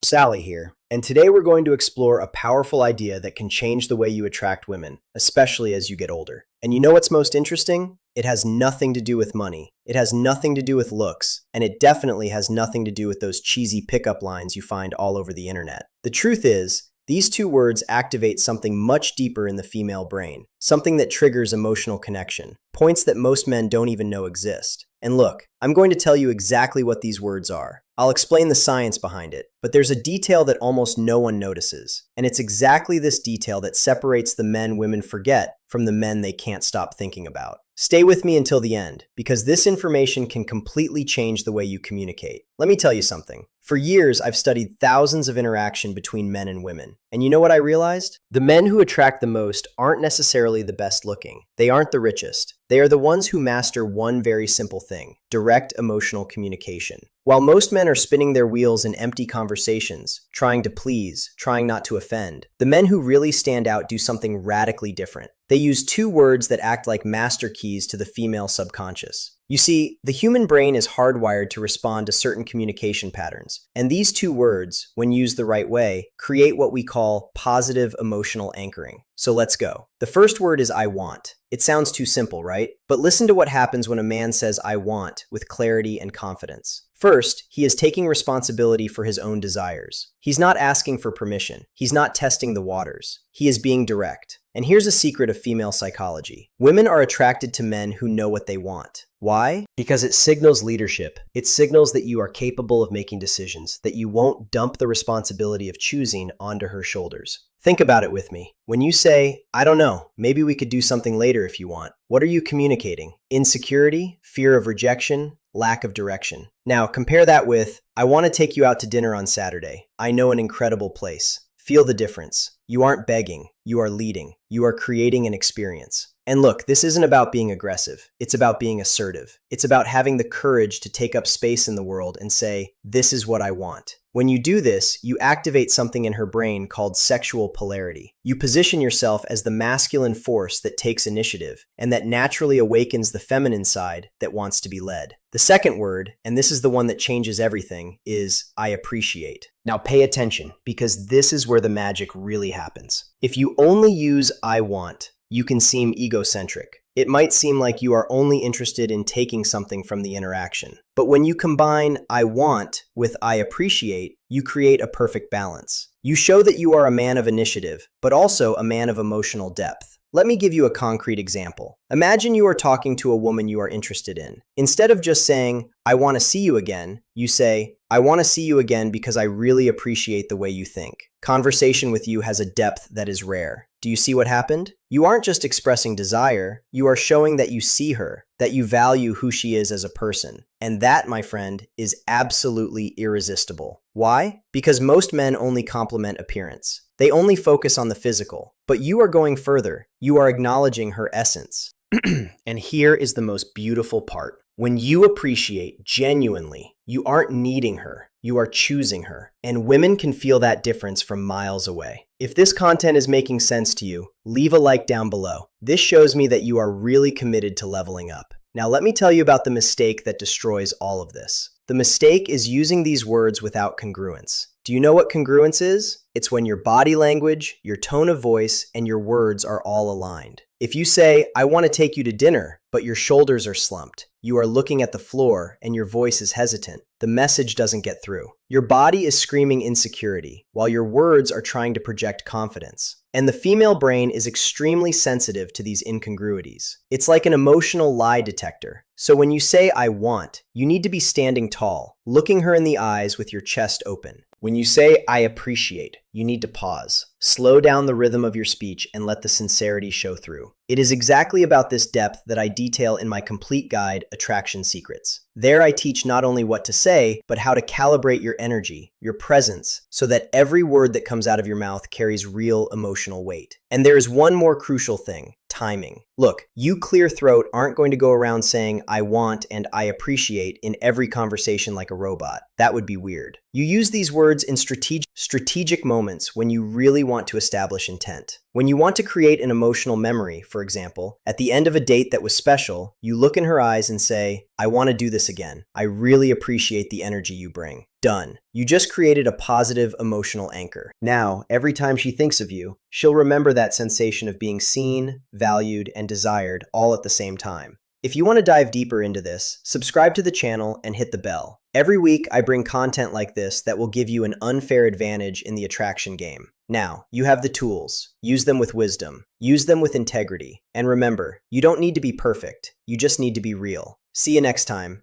Sally here, and today we're going to explore a powerful idea that can change the way you attract women, especially as you get older. And you know what's most interesting? It has nothing to do with money. It has nothing to do with looks, and it definitely has nothing to do with those cheesy pickup lines you find all over the internet. The truth is, these two words activate something much deeper in the female brain, something that triggers emotional connection, points that most men don't even know exist. And look, I'm going to tell you exactly what these words are. I'll explain the science behind it, but there's a detail that almost no one notices. And it's exactly this detail that separates the men women forget from the men they can't stop thinking about. Stay with me until the end, because this information can completely change the way you communicate. Let me tell you something. For years, I've studied thousands of interaction between men and women. And you know what I realized? The men who attract the most aren't necessarily the best looking. They aren't the richest. They are the ones who master one very simple thing: direct emotional communication. While most men are spinning their wheels in empty conversations, trying to please, trying not to offend, the men who really stand out do something radically different. They use two words that act like master keys to the female subconscious. You see, the human brain is hardwired to respond to certain communication patterns, and these two words, when used the right way, create what we call positive emotional anchoring. So let's go. The first word is I want. It sounds too simple, right? But listen to what happens when a man says I want with clarity and confidence. First, he is taking responsibility for his own desires. He's not asking for permission. He's not testing the waters. He is being direct. And here's a secret of female psychology. Women are attracted to men who know what they want. Why? Because it signals leadership. It signals that you are capable of making decisions, that you won't dump the responsibility of choosing onto her shoulders. Think about it with me. When you say, I don't know, maybe we could do something later if you want, what are you communicating? Insecurity, fear of rejection, lack of direction. Now, compare that with, I want to take you out to dinner on Saturday. I know an incredible place. Feel the difference. You aren't begging. You are leading. You are creating an experience. And look, this isn't about being aggressive. It's about being assertive. It's about having the courage to take up space in the world and say, this is what I want. When you do this, you activate something in her brain called sexual polarity. You position yourself as the masculine force that takes initiative and that naturally awakens the feminine side that wants to be led. The second word, and this is the one that changes everything, is I appreciate. Now pay attention, because this is where the magic really happens. If you only use I want, you can seem egocentric. It might seem like you are only interested in taking something from the interaction. But when you combine I want with I appreciate, you create a perfect balance. You show that you are a man of initiative, but also a man of emotional depth. Let me give you a concrete example. Imagine you are talking to a woman you are interested in. Instead of just saying, I want to see you again, you say, I want to see you again because I really appreciate the way you think. Conversation with you has a depth that is rare. Do you see what happened? You aren't just expressing desire, you are showing that you see her, that you value who she is as a person. And that, my friend, is absolutely irresistible. Why? Because most men only compliment appearance. They only focus on the physical. But you are going further. You are acknowledging her essence. And here is the most beautiful part. When you appreciate genuinely, you aren't needing her, you are choosing her. And women can feel that difference from miles away. If this content is making sense to you, leave a like down below. This shows me that you are really committed to leveling up. Now let me tell you about the mistake that destroys all of this. The mistake is using these words without congruence. Do you know what congruence is? It's when your body language, your tone of voice, and your words are all aligned. If you say, I want to take you to dinner, but your shoulders are slumped, you are looking at the floor, and your voice is hesitant, the message doesn't get through. Your body is screaming insecurity, while your words are trying to project confidence. And the female brain is extremely sensitive to these incongruities. It's like an emotional lie detector. So when you say I want, you need to be standing tall, looking her in the eyes with your chest open. When you say I appreciate, you need to pause. Slow down the rhythm of your speech and let the sincerity show through. It is exactly about this depth that I detail in my complete guide, Attraction Secrets. There I teach not only what to say, but how to calibrate your energy, your presence, so that every word that comes out of your mouth carries real emotional weight. And there is one more crucial thing: timing. Look, you clear throat aren't going to go around saying I want and I appreciate in every conversation like a robot. That would be weird. You use these words in Strategic moments when you really want to establish intent. When you want to create an emotional memory, for example, at the end of a date that was special, you look in her eyes and say, "I want to do this again. I really appreciate the energy you bring." Done. You just created a positive emotional anchor. Now, every time she thinks of you, she'll remember that sensation of being seen, valued, and desired all at the same time. If you want to dive deeper into this, subscribe to the channel and hit the bell. Every week, I bring content like this that will give you an unfair advantage in the attraction game. Now, you have the tools. Use them with wisdom. Use them with integrity. And remember, you don't need to be perfect. You just need to be real. See you next time.